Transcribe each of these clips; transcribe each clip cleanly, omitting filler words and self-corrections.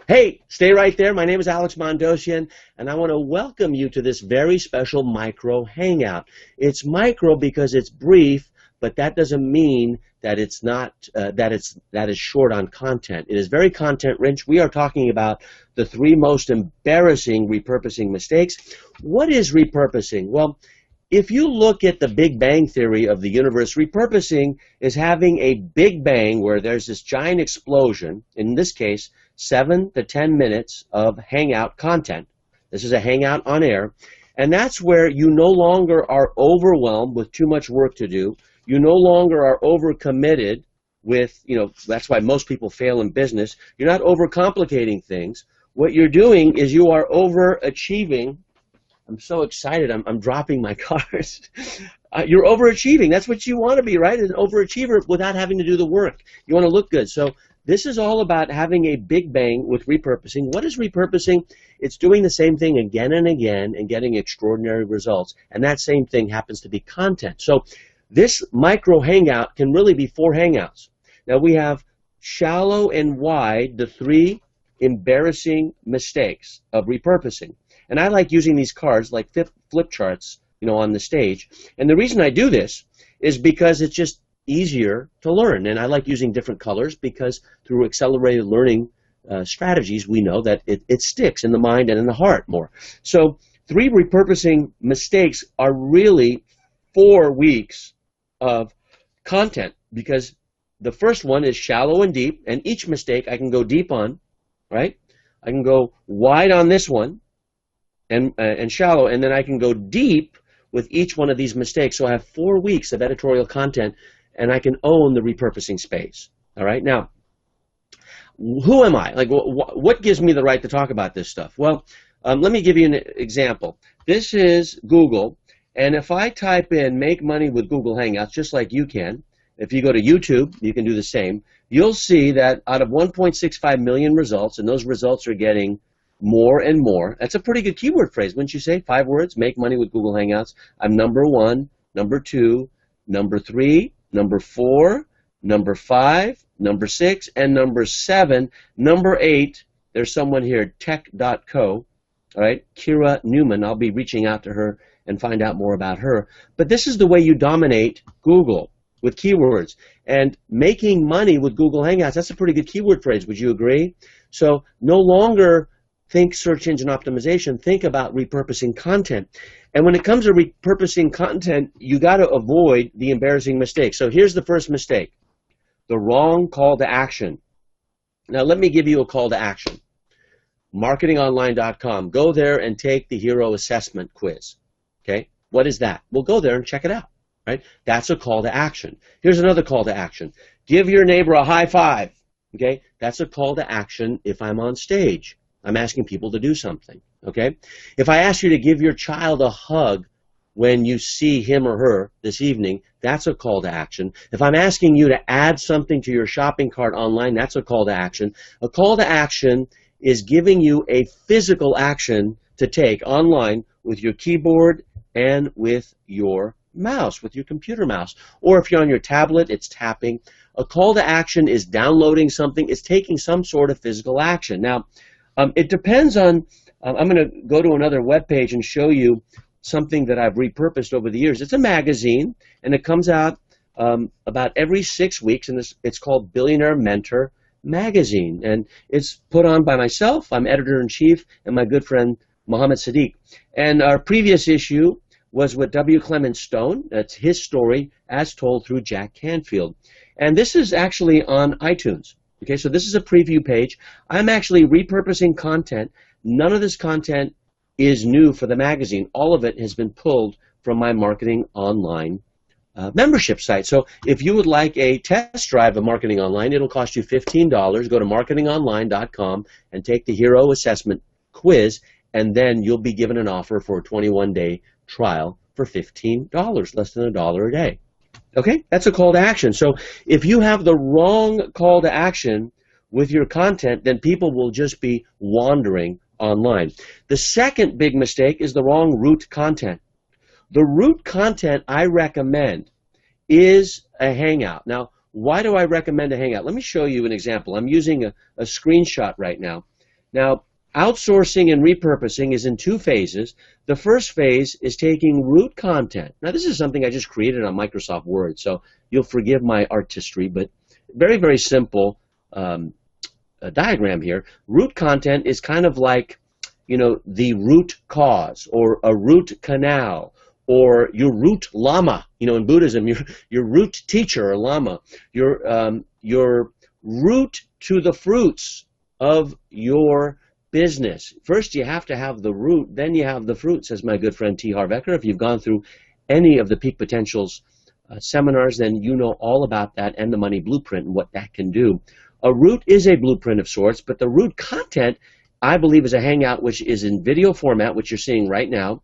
Hey, stay right there. My name is Alex Mandossian, and I want to welcome you to this very special micro hangout. It's micro because it's brief, but that doesn't mean that it's not that is short on content. It is very content rich. We are talking about the 3 most embarrassing repurposing mistakes. What is repurposing? Well, if you look at the Big Bang theory of the universe, repurposing is having a big bang where there's this giant explosion, in this case, 7 to 10 minutes of Hangout content. This is a Hangout on air, and that's where you no longer are overwhelmed with too much work to do. You no longer are overcommitted with, that's why most people fail in business. You're not overcomplicating things. What you're doing is you are overachieving. I'm so excited. I'm dropping my cards. You're overachieving. That's what you want to be, right? An overachiever without having to do the work. You want to look good. So this is all about having a big bang with repurposing. What is repurposing? It's doing the same thing again and again and getting extraordinary results. And that same thing happens to be content. So this micro hangout can really be 4 hangouts. Now we have shallow and wide, the 3 embarrassing mistakes of repurposing. And I like using these cards like flip charts, on the stage. And the reason I do this is because it's just easier to learn. And I like using different colors because through accelerated learning strategies, we know that it sticks in the mind and in the heart more. So 3 repurposing mistakes are really 4 weeks of content, because the first one is shallow and deep, and each mistake I can go deep on, right? I can go wide on this one and shallow, and then I can go deep with each one of these mistakes. So I have 4 weeks of editorial content, and I can own the repurposing space. All right, now, who am I? Like, what gives me the right to talk about this stuff? Well, let me give you an example. This is Google, and if I type in make money with Google Hangouts, just like you can, if you go to YouTube, you can do the same, you'll see that out of 1.65 million results, and those results are getting more and more. That's a pretty good keyword phrase, wouldn't you say? 5 words, make money with Google Hangouts. I'm number 1, number 2, number 3, number 4, number 5, number 6, and number 7. Number 8, there's someone here, tech.co, all right, Kira Newman. I'll be reaching out to her and find out more about her. But this is the way you dominate Google, with keywords. And making money with Google Hangouts, that's a pretty good keyword phrase. Would you agree? So no longer think search engine optimization, think about repurposing content. And when it comes to repurposing content, you got to avoid the embarrassing mistakes. So here's the first mistake, the wrong call to action. Now let me give you a call to action. Marketingonline.com. Go there and take the hero assessment quiz. Okay? What is that? Well, go there and check it out. Right? That's a call to action. Here's another call to action. Give your neighbor a high five. Okay? That's a call to action if I'm on stage. I'm asking people to do something, okay? If I ask you to give your child a hug when you see him or her this evening, that's a call to action. If I'm asking you to add something to your shopping cart online, that's a call to action. A call to action is giving you a physical action to take online with your keyboard and with your mouse, with your computer mouse. Or if you're on your tablet, it's tapping. A call to action is downloading something. It's taking some sort of physical action. Now, it depends on, I'm going to go to another web page and show you something that I've repurposed over the years. It's a magazine, and it comes out about every 6 weeks, and it's called Billionaire Mentor Magazine. And it's put on by myself. I'm editor-in-chief, and my good friend Mohammed Sadiq. And our previous issue was with W. Clement Stone. That's his story as told through Jack Canfield. And this is actually on iTunes. Okay, so this is a preview page. I'm actually repurposing content. None of this content is new for the magazine. All of it has been pulled from my Marketing Online membership site. So if you would like a test drive of Marketing Online, it'll cost you $15. Go to marketingonline.com and take the Hero Assessment quiz, and then you'll be given an offer for a 21-day trial for $15, less than $1 a day. Okay, that's a call to action. So if you have the wrong call to action with your content, then people will just be wandering online. The second big mistake is the wrong root content. The root content I recommend is a Hangout. Now, why do I recommend a Hangout? Let me show you an example. I'm using a screenshot right now. Now, outsourcing and repurposing is in two phases. The first phase is taking root content. Now, this is something I just created on Microsoft Word, so you'll forgive my artistry, but very, very simple diagram here. Root content is kind of like, you know, the root cause or a root canal or your root lama. You know, in Buddhism, your root teacher or lama, your root to the fruits of your business. First, you have to have the root, then you have the fruit, says my good friend T. Harv Eker. If you've gone through any of the Peak Potentials seminars, then you know all about that and the money blueprint and what that can do. A root is a blueprint of sorts, but the root content, I believe, is a Hangout, which is in video format, which you're seeing right now.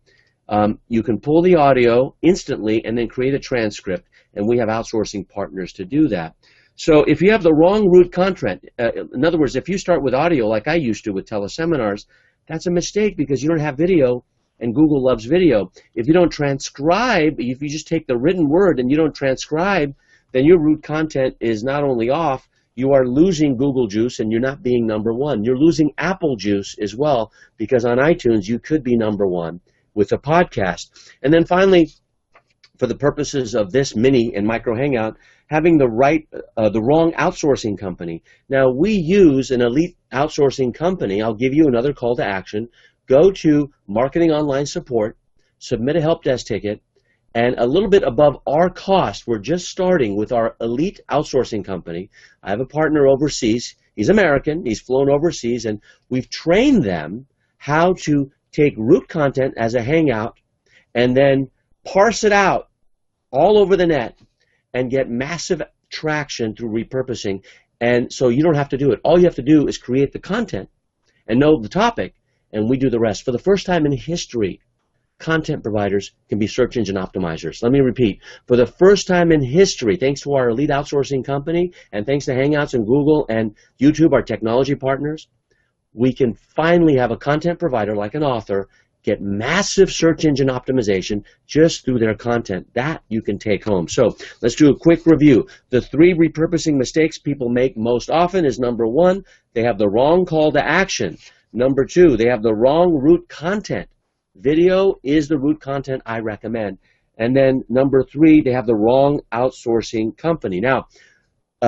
You can pull the audio instantly and then create a transcript, and we have outsourcing partners to do that. So if you have the wrong root content, in other words, if you start with audio like I used to with teleseminars, that's a mistake because you don't have video, and Google loves video. If you don't transcribe, if you just take the written word and you don't transcribe, then your root content is not only off, you are losing Google juice and you're not being #1. You're losing Apple juice as well, because on iTunes you could be #1 with a podcast. And then finally, for the purposes of this mini and micro hangout, having the wrong outsourcing company. Now, we use an elite outsourcing company. I'll give you another call to action. Go to Marketing Online Support, submit a help desk ticket, and a little bit above our cost, we're just starting with our elite outsourcing company. I have a partner overseas. He's American. He's flown overseas, and we've trained them how to take root content as a hangout and then parse it out all over the net and get massive traction through repurposing. And so you don't have to do it. All you have to do is create the content and know the topic, and we do the rest. For the first time in history, content providers can be search engine optimizers. Let me repeat. For the first time in history, thanks to our elite outsourcing company and thanks to Hangouts and Google and YouTube, our technology partners, we can finally have a content provider like an author get massive search engine optimization just through their content. That you can take home. So let's do a quick review. The 3 repurposing mistakes people make most often is #1, they have the wrong call to action. #2, they have the wrong root content. Video is the root content I recommend. And then #3, they have the wrong outsourcing company. Now,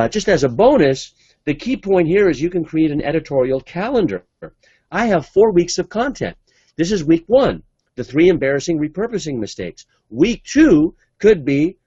just as a bonus, the key point here is you can create an editorial calendar. I have 4 weeks of content. This is week 1, the 3 embarrassing repurposing mistakes. Week 2 could be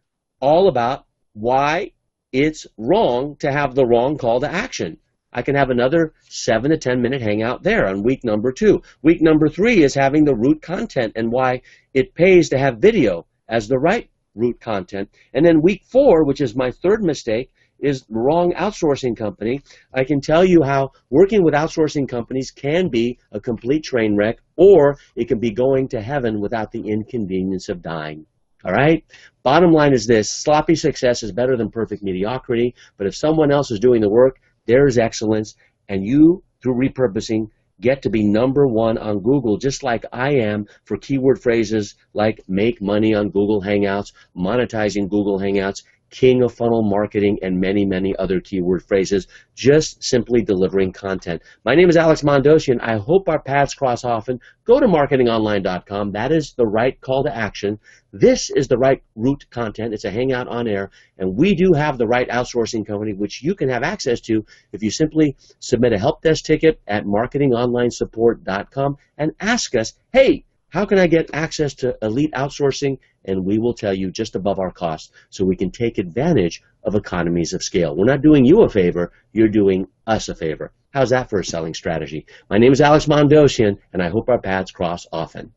all about why it's wrong to have the wrong call to action. I can have another 7 to 10 minute hangout there on week #2. Week #3 is having the root content and why it pays to have video as the right root content. And then week 4, which is my 3rd mistake, is the wrong outsourcing company. I can tell you how working with outsourcing companies can be a complete train wreck, or it can be going to heaven without the inconvenience of dying. All right? Bottom line is this: sloppy success is better than perfect mediocrity, but if someone else is doing the work, there's excellence, and you, through repurposing, get to be #1 on Google, just like I am for keyword phrases like make money on Google Hangouts, monetizing Google Hangouts, king of funnel marketing, and many, many other keyword phrases, just simply delivering content. My name is Alex Mandossian. I hope our paths cross often. Go to marketingonline.com. That is the right call to action. This is the right root content. It's a hangout on air, and we do have the right outsourcing company, which you can have access to if you simply submit a help desk ticket at marketingonlinesupport.com and ask us, hey, how can I get access to elite outsourcing? And we will tell you just above our cost so we can take advantage of economies of scale. We're not doing you a favor, you're doing us a favor. How's that for a selling strategy? My name is Alex Mandossian, and I hope our paths cross often.